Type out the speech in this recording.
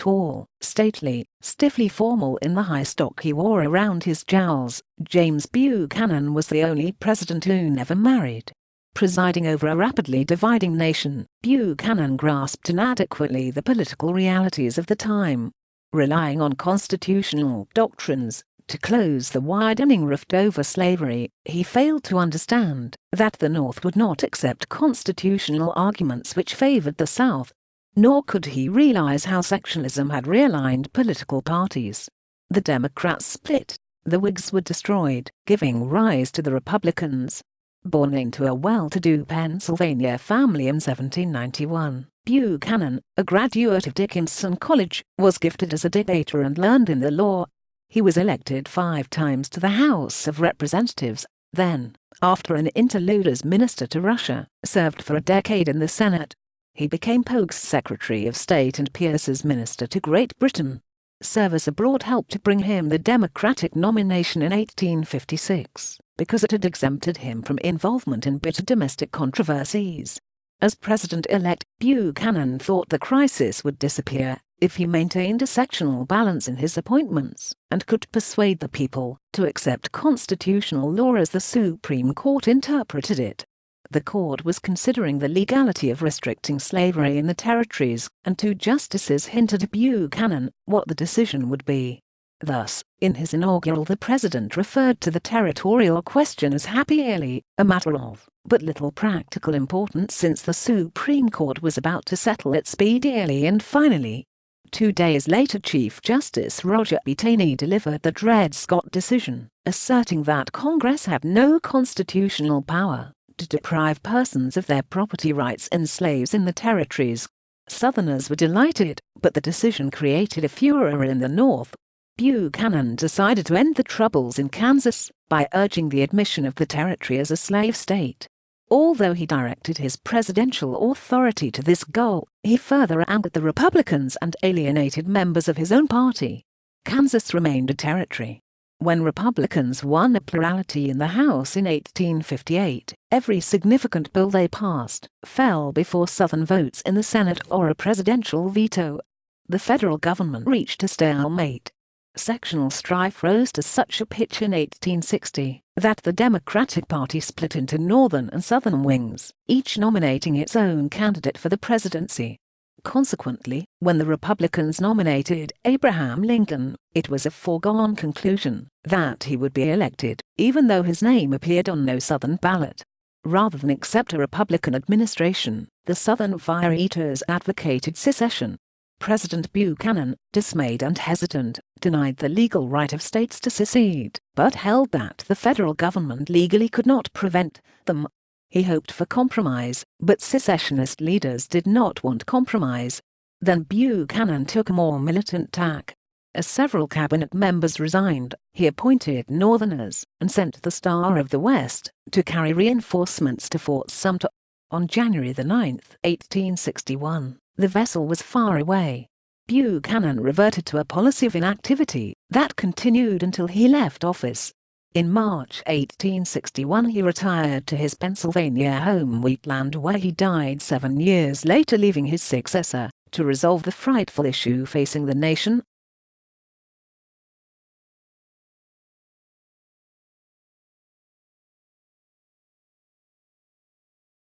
Tall, stately, stiffly formal in the high stock he wore around his jowls, James Buchanan was the only president who never married. Presiding over a rapidly dividing nation, Buchanan grasped inadequately the political realities of the time. Relying on constitutional doctrines to close the widening rift over slavery, he failed to understand that the North would not accept constitutional arguments which favored the South. Nor could he realize how sectionalism had realigned political parties. The Democrats split, the Whigs were destroyed, giving rise to the Republicans. Born into a well-to-do Pennsylvania family in 1791, Buchanan, a graduate of Dickinson College, was gifted as a debater and learned in the law. He was elected 5 times to the House of Representatives, then, after an interlude as minister to Russia, served for a decade in the Senate. He became Polk's Secretary of State and Pierce's minister to Great Britain. Service abroad helped to bring him the Democratic nomination in 1856, because it had exempted him from involvement in bitter domestic controversies. As president-elect, Buchanan thought the crisis would disappear if he maintained a sectional balance in his appointments and could persuade the people to accept constitutional law as the Supreme Court interpreted it. The court was considering the legality of restricting slavery in the territories, and 2 justices hinted to Buchanan what the decision would be. Thus, in his inaugural, the president referred to the territorial question as happily a matter of but little practical importance, since the Supreme Court was about to settle it speedily and finally. 2 days later, Chief Justice Roger B. Taney delivered the Dred Scott decision, asserting that Congress had no constitutional power to deprive persons of their property rights and slaves in the territories. Southerners were delighted, but the decision created a furor in the North. Buchanan decided to end the troubles in Kansas by urging the admission of the territory as a slave state. Although he directed his presidential authority to this goal, he further angered the Republicans and alienated members of his own party. Kansas remained a territory. When Republicans won a plurality in the House in 1858, every significant bill they passed fell before Southern votes in the Senate or a presidential veto. The federal government reached a stalemate. Sectional strife rose to such a pitch in 1860 that the Democratic Party split into Northern and Southern wings, each nominating its own candidate for the presidency. Consequently, when the Republicans nominated Abraham Lincoln, it was a foregone conclusion that he would be elected, even though his name appeared on no Southern ballot. Rather than accept a Republican administration, the Southern fire-eaters advocated secession. President Buchanan, dismayed and hesitant, denied the legal right of states to secede, but held that the federal government legally could not prevent them. He hoped for compromise, but secessionist leaders did not want compromise. Then Buchanan took a more militant tack. As several cabinet members resigned, he appointed Northerners and sent the Star of the West to carry reinforcements to Fort Sumter. On January 9, 1861, the vessel was far away. Buchanan reverted to a policy of inactivity that continued until he left office. In March 1861 he retired to his Pennsylvania home Wheatland, where he died 7 years later, leaving his successor to resolve the frightful issue facing the nation.